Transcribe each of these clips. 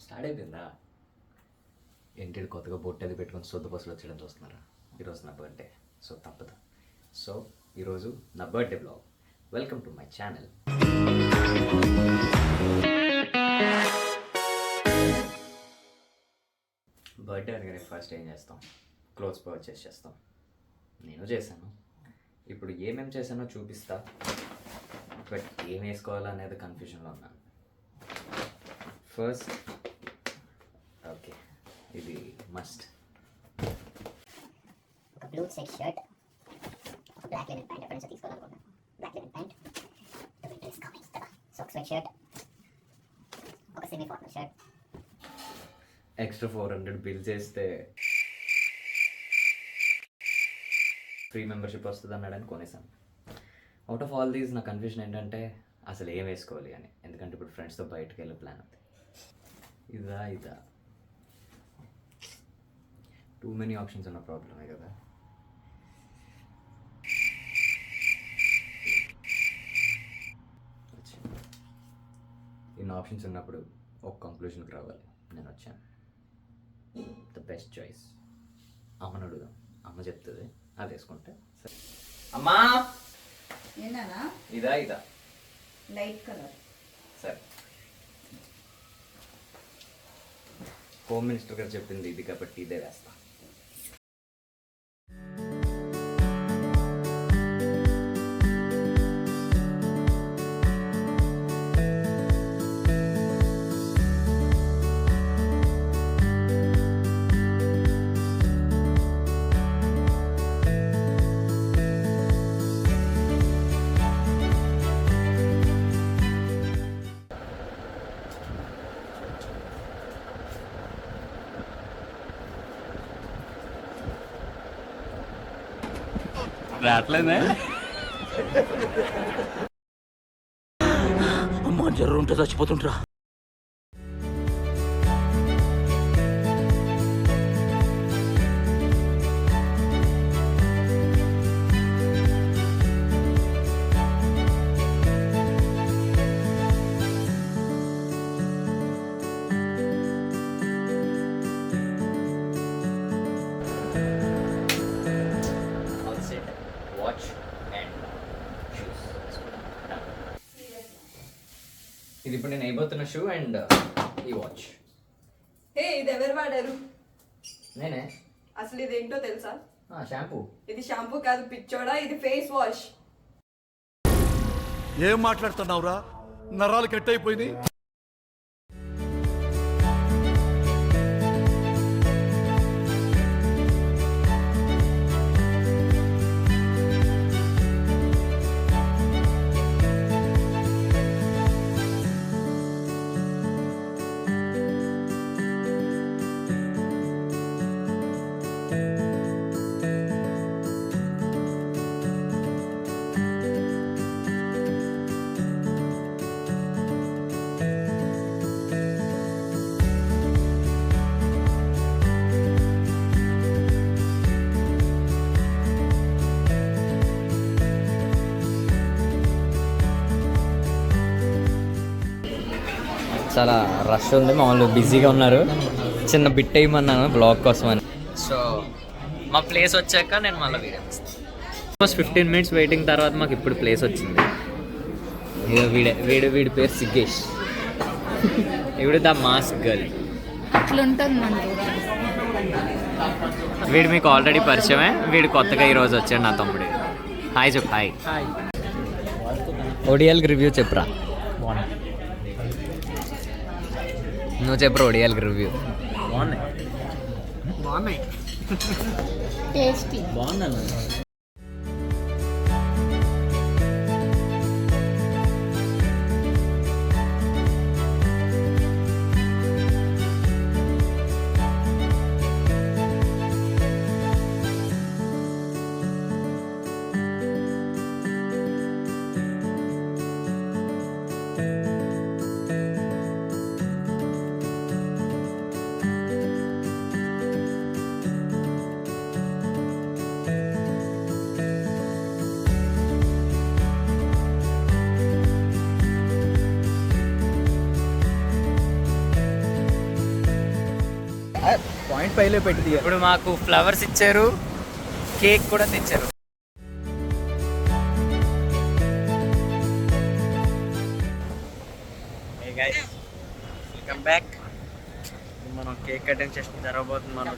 Start అయిపోయిందా? ఏంటి కొత్తగా బొట్టది పెట్టుకొని సొద్దు పసులు వచ్చేయడం చూస్తున్నారా? ఈరోజు నా బర్త్డే, సో తప్పదు. సో ఈరోజు నా birthday blog. Welcome to my channel. Birthday అనగానే ఫస్ట్ ఏం చేస్తాం? క్లోత్స్ పర్చేస్ చేస్తాం. నేను చేశాను. ఇప్పుడు ఏమేమి చేశానో చూపిస్తా, బట్ ఏం వేసుకోవాలా అనేది కన్ఫ్యూజన్లో ఉన్నాను. ఫస్ట్ ఓకే, ఇది మస్ట్. ఒక బ్లూ చెక్ షర్ట్, ఒక బ్లాక్ లెనిన్ ప్యాంట్ ఎక్కడి నుంచి తీసుకోవాలనుకుంటున్నాను. Black linen pant, the winter is coming కదా. సో ఒక స్వెట్ షర్ట్, ఒక semi formal shirt. Extra 400 bill చేస్తే ఫ్రీ మెంబర్షిప్ వస్తుంది అన్నాడని కొనేసాను. అవుట్ ఆఫ్ ఆల్ దీస్ నా కన్ఫ్యూజన్ ఏంటంటే అసలు ఏం వేసుకోవాలి అని. ఎందుకంటే ఇప్పుడు ఫ్రెండ్స్తో బయటకు వెళ్ళే ప్లాన్ ఉంది. ఇదా టూ మెనీ ఆప్షన్స్ ఉన్న ప్రాబ్లమే కదా. ఇన్ని ఆప్షన్స్ ఉన్నప్పుడు ఒక కంక్లూషన్కి రావాలి. నేను వచ్చాను. ద బెస్ట్ చాయిస్ అమ్మను అడుగుదాం. అమ్మ చెప్తుంది, అది వేసుకుంటే సరే. అమ్మా ఏనా ఇదా లైట్ కలర్. సరే, హోమ్ మినిస్టర్ గారు చెప్పింది ఇది కాబట్టి ఇదే వేస్తా. రావట్లేదే అమ్మ, జ్వరం ఉంటే చచ్చిపోతుంటరా. Watch and shoes. ఇది ఇప్పుడు నేను అయిపోతున్న షూ అండ్ ఈ వాచ్. హే, ఇది ఎవరు వాడారు? నేనే. అసలు ఇది ఏంటో తెలుసా? షాంపూ. ఇది షాంపూ కాదు పిచ్చోడా, ఇది ఫేస్ వాష్. ఏం మాట్లాడుతున్నావురా? నరాలు కట్ అయిపోయింది. చాలా రష్ ఉంది, మామూలు బిజీగా ఉన్నారు. చిన్న బిట్ వేయమన్నాను బ్లాగ్ కోసం అని. సో మా ప్లేస్ వచ్చాక నేను మళ్ళీ వీడియో ఫస్ట్ 15 minutes వెయిటింగ్ తర్వాత మాకు ఇప్పుడు ప్లేస్ వచ్చింది. వీడి పేరు సిగ్గేష్. వీడు ద మాస్క్ గర్ల్. వీడు మీకు ఆల్రెడీ పరిచయమే. వీడు కొత్తగా ఈరోజు వచ్చాడు నా తమ్ముడు. హాయ్ చెప్పు. హాయ్. ఓడిఎల్కి రివ్యూ చెప్పురా. నువ్వు చెప్పు ఓడిఎల్కి రివ్యూ. బాగున్నాయి. టేస్టీ. బాగున్నాను. పాయింట్ పైలో పెట్టి ఇప్పుడు మాకు ఫ్లవర్స్ ఇచ్చారు, కేక్ కూడా తెచ్చారు. Welcome back. మనం కేక్ కటింగ్ సెషన్ జరగబోతుంది మనం.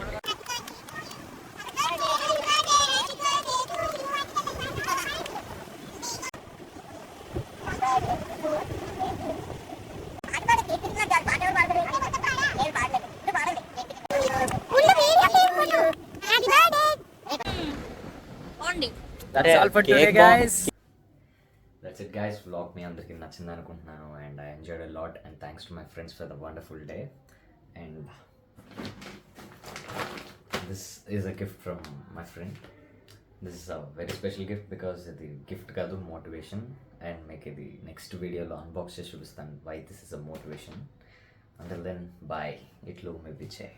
That's all for today, guys. That's it guys. Vlog మీ అందరికీ నచ్చింది అనుకుంటున్నాను and I enjoyed a lot and thanks to my friends for the wonderful day and this is a gift from my friend. This is a very special gift because ఇది gift కాదు, motivation. And మీకు ఇది next వీడియోలో unbox చేసి చూపిస్తాను why this is a motivation. Until then bye. ఇట్లు మీ పిచ్చే.